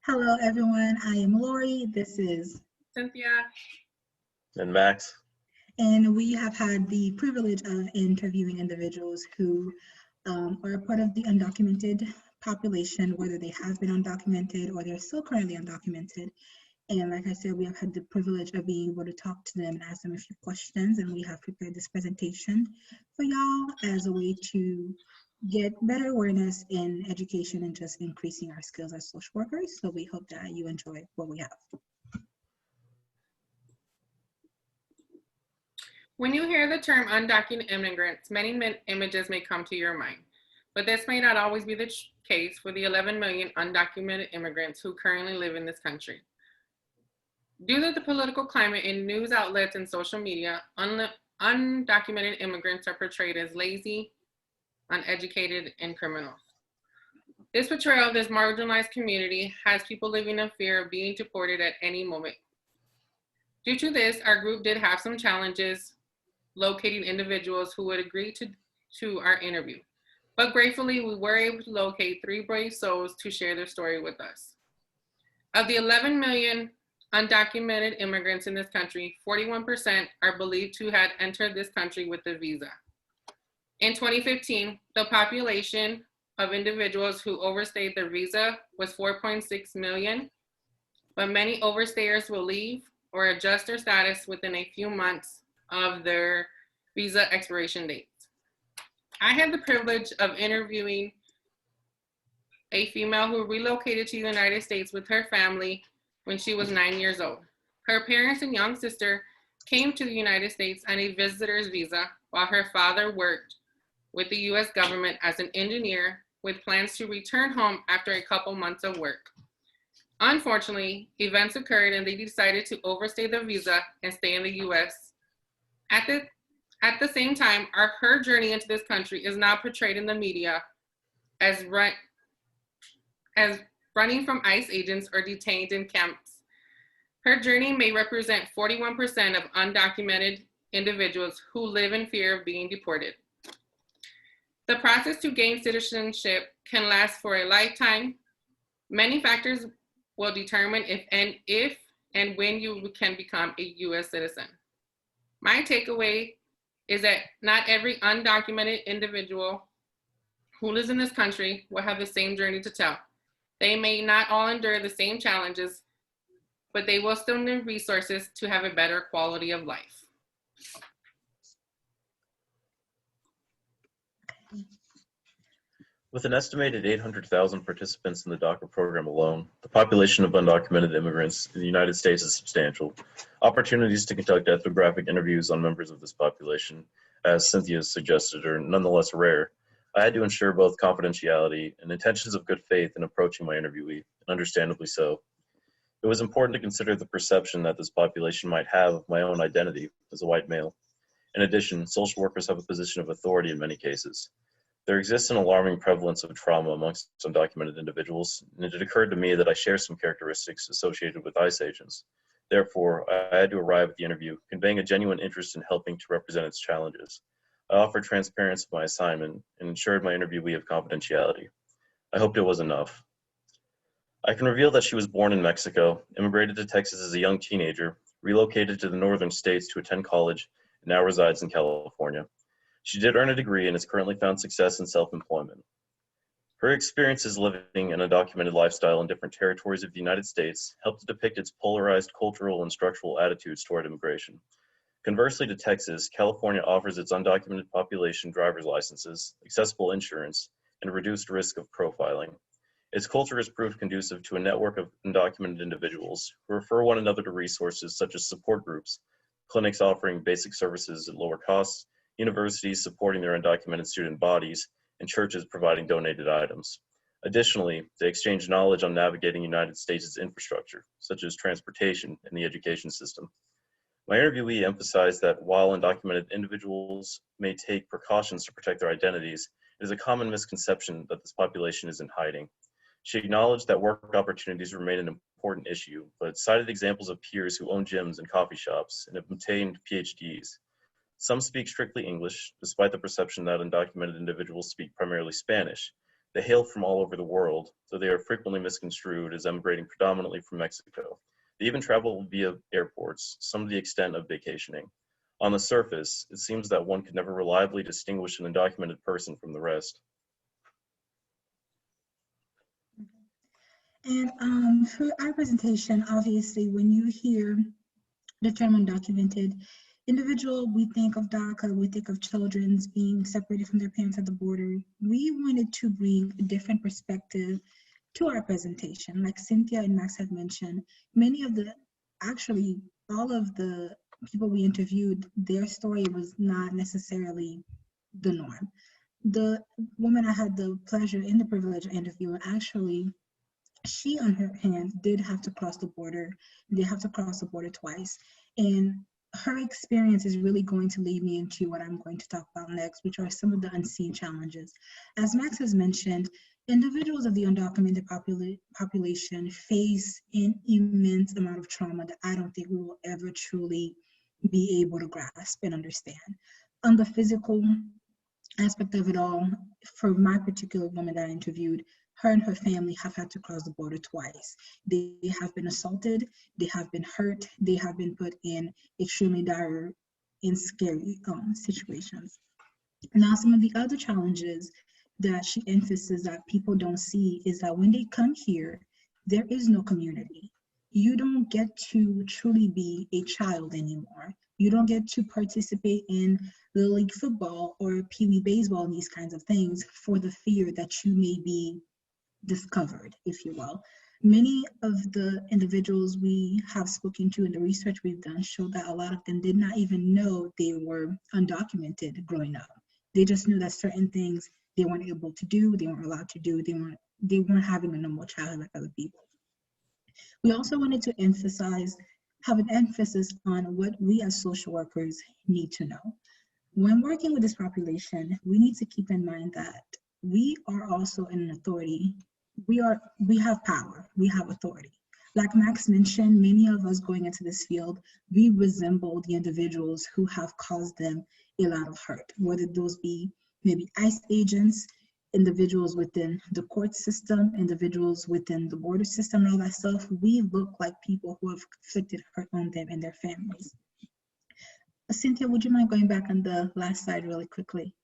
Hello, everyone. I am Laurie. This is Cynthia. And Max. And we have had the privilege of interviewing individuals who are a part of the undocumented population, whether they have been undocumented or they're still currently undocumented. And like I said, we have had the privilege of being able to talk to them and ask them a few questions. And we have prepared this presentation for y'all as a way to get better awareness in education and just increasing our skills as social workers. So we hope that you enjoy what we have. When you hear the term undocumented immigrants, many images may come to your mind, but this may not always be the case for the 11 million undocumented immigrants who currently live in this country. Due to the political climate in news outlets and social media, undocumented immigrants are portrayed as lazy, uneducated, and criminals. This portrayal of this marginalized community has people living in fear of being deported at any moment. Due to this, our group did have some challenges locating individuals who would agree to our interview. But gratefully, we were able to locate 3 brave souls to share their story with us. Of the 11 million undocumented immigrants in this country, 41% are believed to have entered this country with a visa. In 2015, the population of individuals who overstayed their visa was 4.6 million, but many overstayers will leave or adjust their status within a few months of their visa expiration dates. I had the privilege of interviewing a female who relocated to the United States with her family when she was 9 years old. Her parents and young sister came to the United States on a visitor's visa while her father worked with the US government as an engineer with plans to return home after a couple months of work. Unfortunately, events occurred and they decided to overstay their visa and stay in the US. At the same time, her journey into this country is now portrayed in the media as running from ICE agents or detained in camps. Her journey may represent 41% of undocumented individuals who live in fear of being deported. The process to gain citizenship can last for a lifetime. Many factors will determine if and when you can become a US citizen. My takeaway is that not every undocumented individual who lives in this country will have the same journey to tell. They may not all endure the same challenges, but they will still need resources to have a better quality of life. With an estimated 800,000 participants in the DACA program alone, the population of undocumented immigrants in the United States is substantial. Opportunities to conduct ethnographic interviews on members of this population, as Cynthia suggested, are nonetheless rare. I had to ensure both confidentiality and intentions of good faith in approaching my interviewee, and understandably so. It was important to consider the perception that this population might have of my own identity as a white male. In addition, social workers have a position of authority in many cases. There exists an alarming prevalence of trauma amongst undocumented individuals, and it had occurred to me that I share some characteristics associated with ICE agents. Therefore, I had to arrive at the interview conveying a genuine interest in helping to represent its challenges. I offered transparency of my assignment and ensured my interviewee of confidentiality. I hoped it was enough. I can reveal that she was born in Mexico, immigrated to Texas as a young teenager, relocated to the northern states to attend college, and now resides in California. She did earn a degree and has currently found success in self-employment. Her experiences living an undocumented lifestyle in different territories of the United States helped to depict its polarized cultural and structural attitudes toward immigration. Conversely to Texas, California offers its undocumented population driver's licenses, accessible insurance, and a reduced risk of profiling. Its culture has proved conducive to a network of undocumented individuals who refer one another to resources such as support groups, clinics offering basic services at lower costs, universities supporting their undocumented student bodies, and churches providing donated items. Additionally, they exchange knowledge on navigating the United States' infrastructure, such as transportation and the education system. My interviewee emphasized that while undocumented individuals may take precautions to protect their identities, it is a common misconception that this population is in hiding. She acknowledged that work opportunities remain an important issue, but cited examples of peers who own gyms and coffee shops and have obtained PhDs. Some speak strictly English, despite the perception that undocumented individuals speak primarily Spanish. They hail from all over the world, though they are frequently misconstrued as emigrating predominantly from Mexico. They even travel via airports, some to the extent of vacationing. On the surface, it seems that one could never reliably distinguish an undocumented person from the rest. And for our presentation, obviously, when you hear the term undocumented individual, we think of DACA, we think of children being separated from their parents at the border. We wanted to bring a different perspective to our presentation. Like Cynthia and Max had mentioned, actually, all of the people we interviewed, their story was not necessarily the norm. The woman I had the pleasure and the privilege of interviewing, actually, she on her hand did have to cross the border. They have to cross the border twice. And her experience is really going to lead me into what I'm going to talk about next, which are some of the unseen challenges. As Max has mentioned, individuals of the undocumented population face an immense amount of trauma that I don't think we will ever truly be able to grasp and understand. On the physical aspect of it all, for my particular woman that I interviewed, her and her family have had to cross the border twice. They have been assaulted, they have been hurt, they have been put in extremely dire and scary situations. Now, some of the other challenges that she emphasizes that people don't see is that when they come here, there is no community. You don't get to truly be a child anymore. You don't get to participate in Little League football or Pee Wee baseball and these kinds of things for the fear that you may be discovered, if you will. Many of the individuals we have spoken to in the research we've done show that a lot of them did not even know they were undocumented growing up. They just knew that certain things they weren't able to do, they weren't allowed to do, they weren't having a normal childhood like other people. We also wanted to have an emphasis on what we as social workers need to know. When working with this population, we need to keep in mind that we are also in an authority. We have power, we have authority. Like Max mentioned, many of us going into this field, we resemble the individuals who have caused them a lot of hurt, whether those be maybe ICE agents, individuals within the court system, individuals within the border system, and all that stuff. We look like people who have inflicted hurt on them and their families. Cynthia, would you mind going back on the last slide really quickly?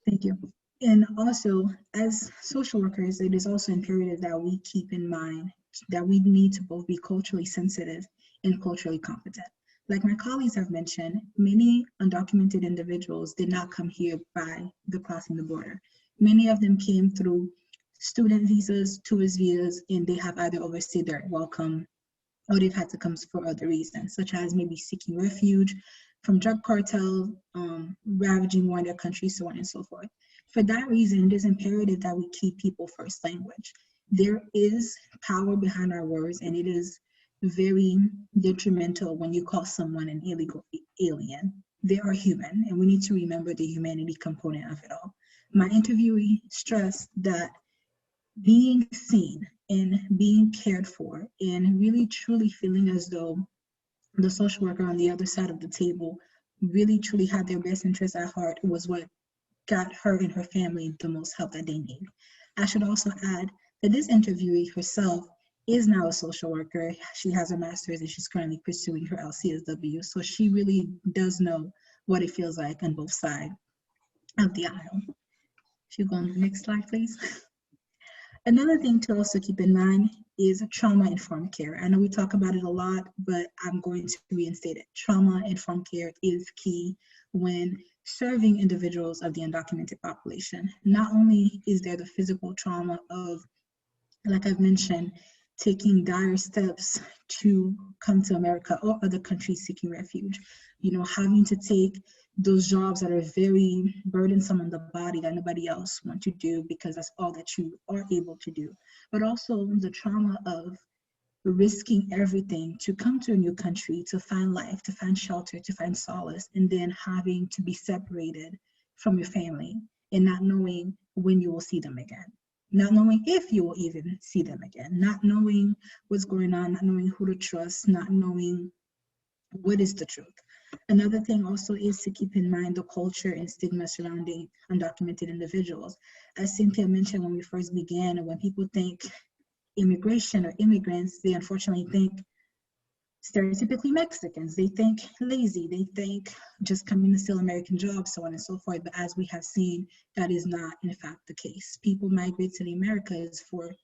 Thank you. And also, as social workers, it is also imperative that we keep in mind that we need to both be culturally sensitive and culturally competent. Like my colleagues have mentioned, many undocumented individuals did not come here by crossing the border. Many of them came through student visas, tourist visas, and they have either overstayed their welcome or they've had to come for other reasons, such as maybe seeking refuge from drug cartels, ravaging war in their country, so on and so forth. For that reason, it is imperative that we keep people first language. There is power behind our words, and it is very detrimental when you call someone an illegal alien. They are human, and we need to remember the humanity component of it all. My interviewee stressed that being seen and being cared for and really truly feeling as though the social worker on the other side of the table really truly had their best interests at heart was what got her and her family the most help that they need. I should also add that this interviewee herself is now a social worker. She has a master's and she's currently pursuing her LCSW. So she really does know what it feels like on both sides of the aisle. If you go on the next slide, please. Another thing to also keep in mind is trauma-informed care. I know we talk about it a lot, but I'm going to reinstate it. Trauma-informed care is key when serving individuals of the undocumented population. Not only is there the physical trauma of, like I've mentioned, taking dire steps to come to America or other countries seeking refuge, having to take those jobs that are very burdensome on the body that nobody else wants to do because that's all that you are able to do. But also the trauma of risking everything to come to a new country, to find life, to find shelter, to find solace, and then having to be separated from your family and not knowing when you will see them again. Not knowing if you will even see them again, not knowing what's going on, not knowing who to trust, not knowing what is the truth. Another thing also is to keep in mind the culture and stigma surrounding undocumented individuals. As Cynthia mentioned when we first began, when people think immigration or immigrants, they unfortunately think stereotypically Mexicans. They think lazy, they think just coming to steal American jobs, so on and so forth. But as we have seen, that is not in fact the case. People migrate to the Americas for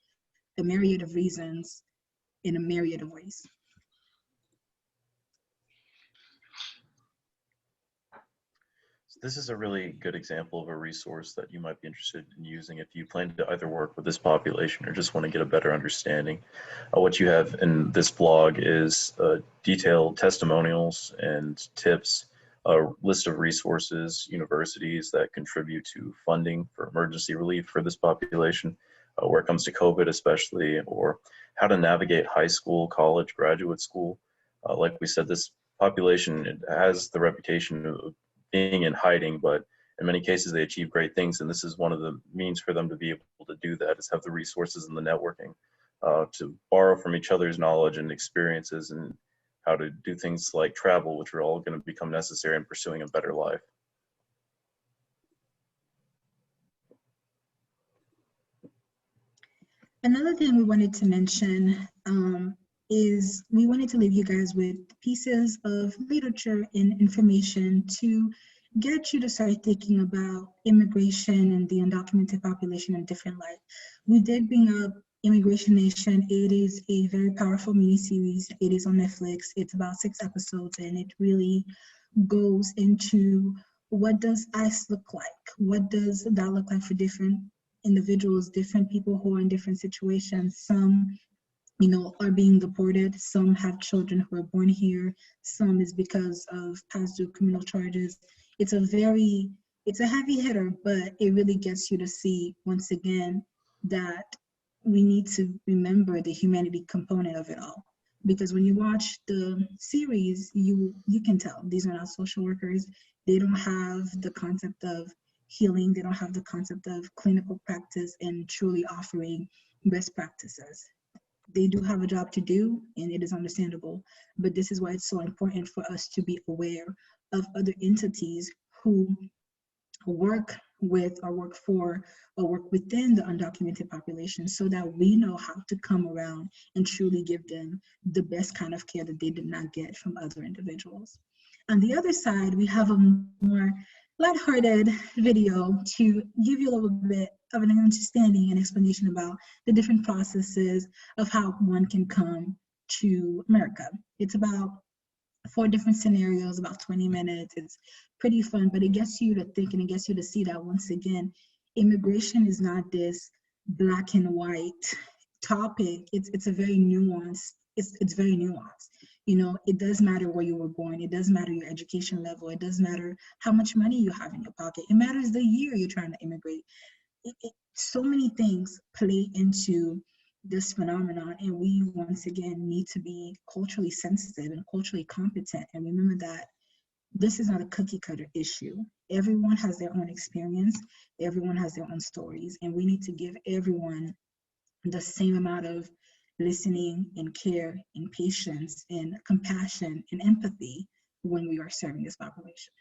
a myriad of reasons in a myriad of ways. This is a really good example of a resource that you might be interested in using if you plan to either work with this population or just want to get a better understanding. What you have in this blog is detailed testimonials and tips, a list of resources, universities that contribute to funding for emergency relief for this population, where it comes to COVID especially, or how to navigate high school, college, graduate school. Like we said, this population has the reputation of being in hiding, but in many cases they achieve great things, and this is one of the means for them to be able to do that, is have the resources and the networking to borrow from each other's knowledge and experiences, and how to do things like travel, which are all going to become necessary in pursuing a better life. Another thing we wanted to mention is we wanted to leave you guys with pieces of literature and information to get you to start thinking about immigration and the undocumented population in a different light. We did bring up Immigration Nation. It is a very powerful miniseries. It is on Netflix. It's about 6 episodes, and it really goes into what does ICE look like? What does that look like for different individuals, different people who are in different situations? Some, you know, are being deported. Some have children who are born here. Some is because of past due criminal charges. It's a heavy hitter, but it really gets you to see once again that we need to remember the humanity component of it all. Because when you watch the series, you can tell these are not social workers. They don't have the concept of healing. They don't have the concept of clinical practice and truly offering best practices. They do have a job to do, and it is understandable, but this is why it's so important for us to be aware of other entities who work with or work for or work within the undocumented population, so that we know how to come around and truly give them the best kind of care that they did not get from other individuals. On the other side, we have a more lighthearted video to give you a little bit of an understanding and explanation about the different processes of how one can come to America. It's about 4 different scenarios, about 20 minutes. It's pretty fun, but it gets you to think, and it gets you to see that once again, immigration is not this black and white topic. It's a very nuanced, it's very nuanced. You know, it does matter where you were born. It does matter your education level. It does matter how much money you have in your pocket. It matters the year you're trying to immigrate. So many things play into this phenomenon, and we once again need to be culturally sensitive and culturally competent, and remember that this is not a cookie cutter issue. Everyone has their own experience, everyone has their own stories, and we need to give everyone the same amount of listening and care and patience and compassion and empathy when we are serving this population.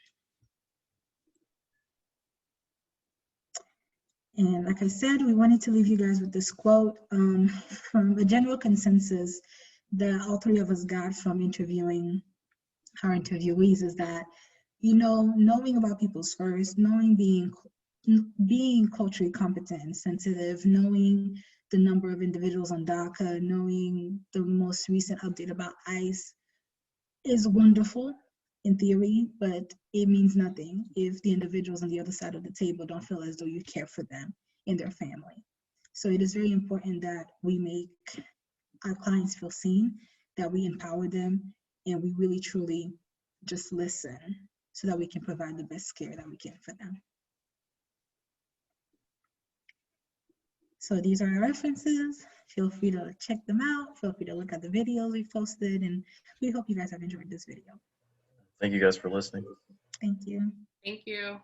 And like I said, we wanted to leave you guys with this quote from a general consensus that all 3 of us got from interviewing our interviewees, is that, you know, knowing about people's first, knowing being culturally competent and sensitive, knowing the number of individuals on DACA, knowing the most recent update about ICE is wonderful in theory, but it means nothing if the individuals on the other side of the table don't feel as though you care for them and their family. So it is very important that we make our clients feel seen, that we empower them, and we really truly just listen so that we can provide the best care that we can for them. So these are our references. Feel free to check them out. Feel free to look at the videos we posted, and we hope you guys have enjoyed this video. Thank you guys for listening. Thank you. Thank you.